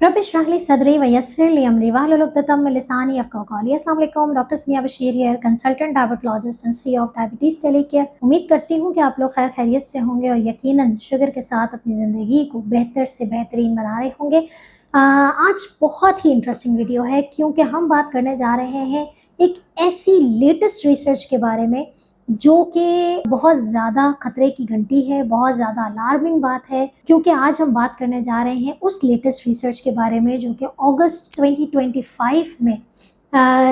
रब इश्रह ली सदरी वयस्सिर ली अमरी वाहलुल उक़्दतम मिन लिसानी यफ़क़हू क़ौली। अस्सलाम वालेकुम, doctor Samiya Bashir here, consultant diabetologist and CEO of diabetes टेलीकेयर। उम्मीद करती हूँ कि आप लोग खैर खैरियत से होंगे और यकीनन शुगर के साथ अपनी ज़िंदगी को बेहतर से बेहतरीन बना रहे होंगे। आज बहुत ही इंटरेस्टिंग वीडियो है क्योंकि हम बात करने जा रहे हैं एक ऐसी लेटेस्ट रिसर्च के बारे में जो कि बहुत ज़्यादा खतरे की घंटी है, बहुत ज़्यादा अलार्मिंग बात है, क्योंकि आज हम बात करने जा रहे हैं उस लेटेस्ट रिसर्च के बारे में जो कि अगस्त 2025 में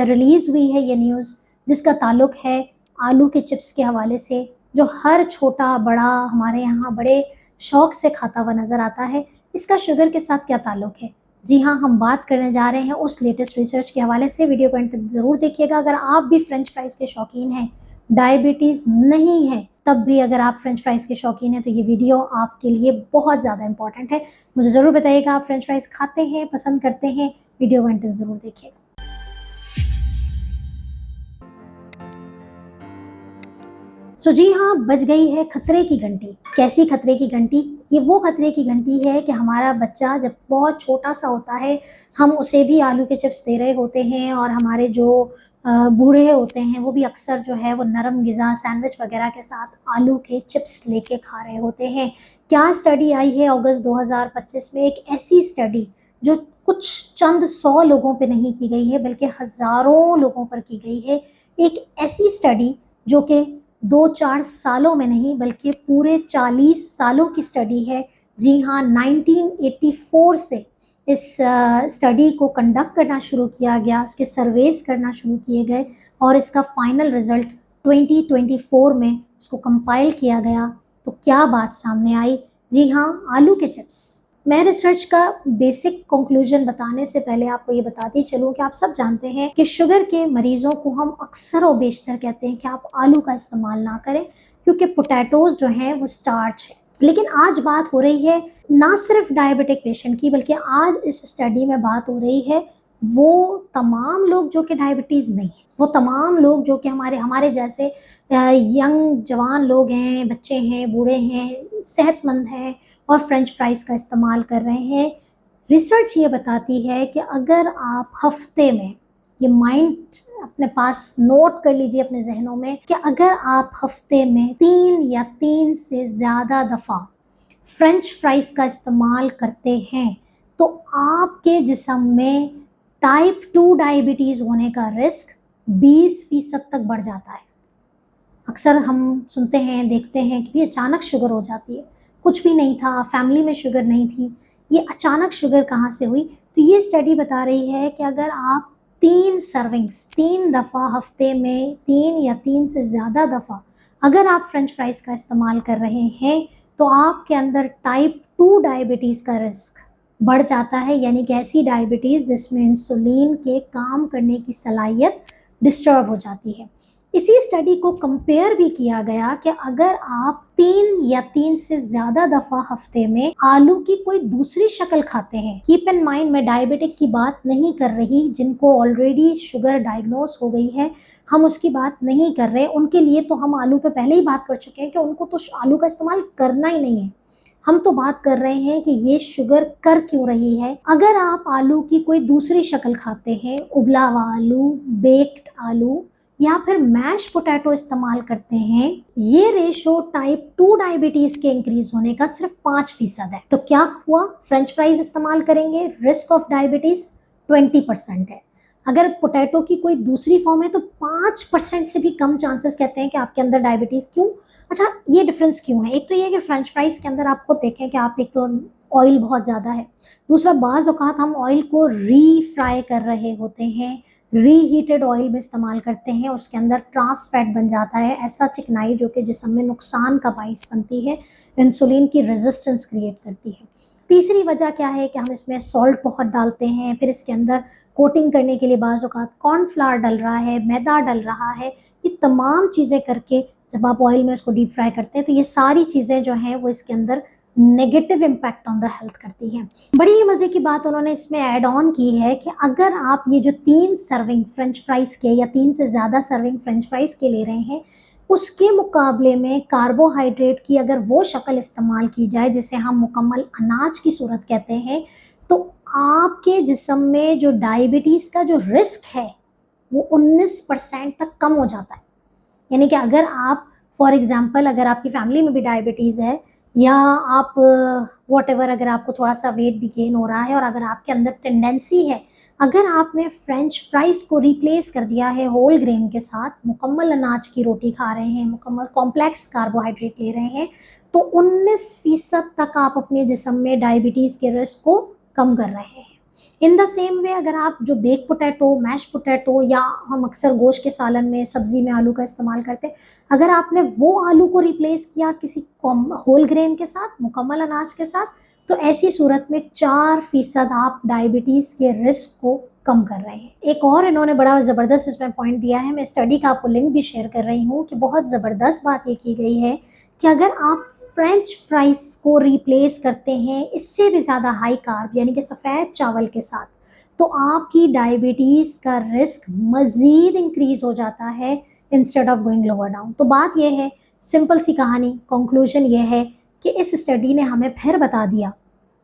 रिलीज़ हुई है ये न्यूज़, जिसका ताल्लुक है आलू के चिप्स के हवाले से, जो हर छोटा बड़ा हमारे यहाँ बड़े शौक से खाता हुआ नज़र आता है। इसका शुगर के साथ क्या ताल्लुक है? जी हाँ, हम बात करने जा रहे हैं उस लेटेस्ट रिसर्च के हवाले से। वीडियो को एंड तक ज़रूर देखिएगा। अगर आप भी फ्रेंच फ्राइज़ के शौकीन हैं, डायबिटीज़ नहीं है, तब भी अगर आप फ्रेंच फ्राइज़ के शौकीन हैं तो ये वीडियो आपके लिए बहुत ज़्यादा इंपॉर्टेंट है। मुझे ज़रूर बताइएगा आप फ्रेंच फ्राइज़ खाते हैं, पसंद करते हैं? वीडियो को एंड तक ज़रूर देखिएगा। जी हाँ, बज गई है खतरे की घंटी। कैसी खतरे की घंटी? ये वो खतरे की घंटी है कि हमारा बच्चा जब बहुत छोटा-सा होता है, हम उसे भी आलू के चिप्स दे रहे होते हैं और हमारे जो बूढ़े होते हैं, वो भी अक्सर जो है वो नरम ग़िज़ा सैंडविच वग़ैरह के साथ आलू के चिप्स लेके खा रहे होते हैं। क्या स्टडी आई है अगस्त 2025 में, एक ऐसी स्टडी जो कुछ चंद 100 लोगों पे नहीं की गई है, बल्कि हज़ारों लोगों पर की गई है। एक ऐसी स्टडी जो कि 2-4 सालों में नहीं बल्कि पूरे 40 सालों की स्टडी है। जी हाँ, 1984 से इस स्टडी को कंडक्ट करना शुरू किया गया, उसके सर्वेस करना शुरू किए गए और इसका फाइनल रिज़ल्ट 2024 में उसको कंपाइल किया गया। तो क्या बात सामने आई? जी हाँ, आलू के चिप्स। मैं रिसर्च का बेसिक कंक्लूजन बताने से पहले आपको ये बताती चलूँ कि आप सब जानते हैं कि शुगर के मरीजों को हम अक्सर और बेशतर कहते हैं कि आप आलू का इस्तेमाल ना करें, क्योंकि पोटैटोज़ जो हैं वो स्टार्च है। लेकिन आज बात हो रही है ना सिर्फ डायबिटिक पेशेंट की, बल्कि आज इस स्टडी में बात हो रही है वो तमाम लोग जो कि डायबिटीज़ नहीं है, वो तमाम लोग जो कि हमारे हमारे जैसे यंग जवान लोग हैं, बच्चे हैं, बूढ़े हैं, सेहतमंद हैं और फ्रेंच फ्राइज़ का इस्तेमाल कर रहे हैं। रिसर्च ये बताती है कि अगर आप हफ्ते में, ये माइंड अपने पास नोट कर लीजिए अपने ज़हनों में, कि अगर आप हफ्ते में 3 या 3 से ज़्यादा दफ़ा फ्रेंच फ्राइज़ का इस्तेमाल करते हैं तो आपके जिस्म में टाइप 2 डायबिटीज़ होने का रिस्क 20% तक बढ़ जाता है। अक्सर हम सुनते हैं, देखते हैं कि अचानक शुगर हो जाती है, कुछ भी नहीं था, फैमिली में शुगर नहीं थी, ये अचानक शुगर कहाँ से हुई? तो ये स्टडी बता रही है कि अगर आप 3 सर्विंग्स 3 दफ़ा हफ्ते में 3 या 3 से ज़्यादा दफ़ा अगर आप फ्रेंच फ्राइज़ का इस्तेमाल कर रहे हैं तो आपके अंदर टाइप 2 डायबिटीज़ का रिस्क बढ़ जाता है, यानी कि ऐसी डायबिटीज़ जिसमें इंसुलिन के काम करने की सलाहियत डिस्टर्ब हो जाती है। इसी स्टडी को कंपेयर भी किया गया कि अगर आप 3 या 3 से ज़्यादा दफ़ा हफ्ते में आलू की कोई दूसरी शक्ल खाते हैं, कीप इन माइंड मैं डायबिटिक की बात नहीं कर रही, जिनको ऑलरेडी शुगर डायग्नोस हो गई है, हम उसकी बात नहीं कर रहे। उनके लिए तो हम आलू पे पहले ही बात कर चुके हैं कि उनको तो आलू का इस्तेमाल करना ही नहीं है। हम तो बात कर रहे हैं कि ये शुगर कर क्यों रही है। अगर आप आलू की कोई दूसरी शक्ल खाते हैं, उबला हुआ आलू, बेक्ड आलू या फिर मैश पोटैटो इस्तेमाल करते हैं, ये रेशो टाइप 2 डायबिटीज़ के इंक्रीज होने का सिर्फ 5% है। तो क्या हुआ? फ्रेंच फ्राइज इस्तेमाल करेंगे, रिस्क ऑफ डायबिटीज़ 20% है। अगर पोटैटो की कोई दूसरी फॉर्म है तो 5% से भी कम चांसेस कहते हैं कि आपके अंदर डायबिटीज़। क्यों? अच्छा, ये डिफरेंस क्यों है? एक तो ये है कि फ्रेंच फ्राइज़ के अंदर आपको देखें कि आप एक तो ऑयल बहुत ज़्यादा है, दूसरा बाज़ औक़ात हम ऑयल को री-फ्राई कर रहे होते हैं, रीहीटेड ऑयल में इस्तेमाल करते हैं, उसके अंदर ट्रांस फैट बन जाता है, ऐसा चिकनाई जो कि जिस्म में नुकसान का बाइस बनती है, इंसुलिन की रेजिस्टेंस क्रिएट करती है। तीसरी वजह क्या है कि हम इसमें सॉल्ट बहुत डालते हैं, फिर इसके अंदर कोटिंग करने के लिए बाज़ औक़ात कॉर्नफ्लावर डल रहा है, मैदा डल रहा है, ये तमाम चीज़ें करके जब आप ऑयल में इसको डीप फ्राई करते हैं तो ये सारी चीज़ें जो हैं वो इसके अंदर negative impact on the health करती हैं। बड़ी ही मज़े की बात उन्होंने इसमें ऐड ऑन की है कि अगर आप ये जो 3 सर्विंग फ्रेंच फ्राइज़ के या 3 से ज़्यादा सर्विंग फ्रेंच फ्राइज़ के ले रहे हैं, उसके मुकाबले में कार्बोहाइड्रेट की अगर वो शक्ल इस्तेमाल की जाए जिसे हम मुकम्मल अनाज की सूरत कहते हैं, तो आपके जिस्म में जो डायबिटीज़ का जो रिस्क है वो 19% तक कम हो जाता है। यानी कि अगर आप फॉर एग्जांपल अगर आपकी फैमिली में भी डायबिटीज़ है या आप व्हाटएवर अगर आपको थोड़ा सा वेट भी गेन हो रहा है और अगर आपके अंदर टेंडेंसी है, अगर आपने फ्रेंच फ्राइज़ को रिप्लेस कर दिया है होल ग्रेन के साथ, मुकम्मल अनाज की रोटी खा रहे हैं, मुकम्मल कॉम्प्लेक्स कार्बोहाइड्रेट ले रहे हैं, तो 19% तक आप अपने जिस्म में डायबिटीज़ के रिस्क को कम कर रहे हैं। इन द सेम वे अगर आप जो बेक पोटैटो, मैश पोटैटो या हम अक्सर गोश्त के सालन में, सब्ज़ी में आलू का इस्तेमाल करते हैं, अगर आपने वो आलू को रिप्लेस किया किसी होल ग्रेन के साथ, मुकम्मल अनाज के साथ, तो ऐसी सूरत में 4% आप डायबिटीज़ के रिस्क को कम कर रहे हैं। एक और इन्होंने बड़ा ज़बरदस्त इसमें पॉइंट दिया है, मैं स्टडी का आपको लिंक भी शेयर कर रही हूँ कि बहुत ज़बरदस्त बात ये की गई है कि अगर आप फ्रेंच फ्राइज़ को रिप्लेस करते हैं इससे भी ज़्यादा हाई कार्ब यानी कि सफ़ेद चावल के साथ, तो आपकी डायबिटीज़ का रिस्क मज़ीद इंक्रीज़ हो जाता है instead of going lower down. तो बात यह है, सिंपल सी कहानी, कंक्लूजन ये है कि इस स्टडी ने हमें फिर बता दिया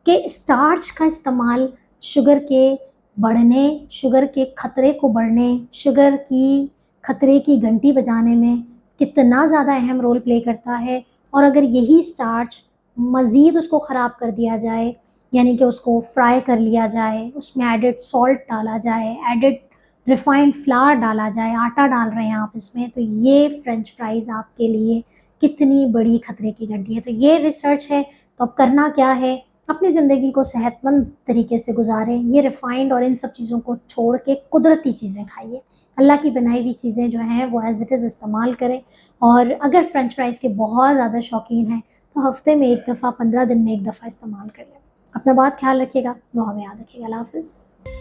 कि स्टार्च का इस्तेमाल शुगर के बढ़ने, शुगर के खतरे को बढ़ने, शुगर की खतरे की घंटी बजाने में कितना ज़्यादा अहम रोल प्ले करता है। और अगर यही स्टार्च मज़ीद उसको ख़राब कर दिया जाए, यानी कि उसको फ्राई कर लिया जाए, उसमें एडेड सॉल्ट डाला जाए, एडेड रिफाइंड फ्लावर डाला जाए, आटा डाल रहे हैं आप इसमें, तो ये फ्रेंच फ्राइज़ आपके लिए कितनी बड़ी खतरे की घंटी है। तो ये रिसर्च है। तो अब करना क्या है, अपनी ज़िंदगी को सेहतमंद तरीके से गुजारें, ये रिफाइंड और इन सब चीज़ों को छोड़ के कुदरती चीज़ें खाइए, अल्लाह की बनाई हुई चीज़ें जो हैं वो एज़ इट इज़ इस्तेमाल करें। और अगर फ्रेंच फ्राइज़ के बहुत ज़्यादा शौकीन हैं तो हफ़्ते में 1 दफ़ा, 15 दिन में 1 दफ़ा इस्तेमाल कर लें। अपना बहुत ख्याल रखिएगा, दुआ में याद रखिएगा। अल्लाह हाफ़िज़।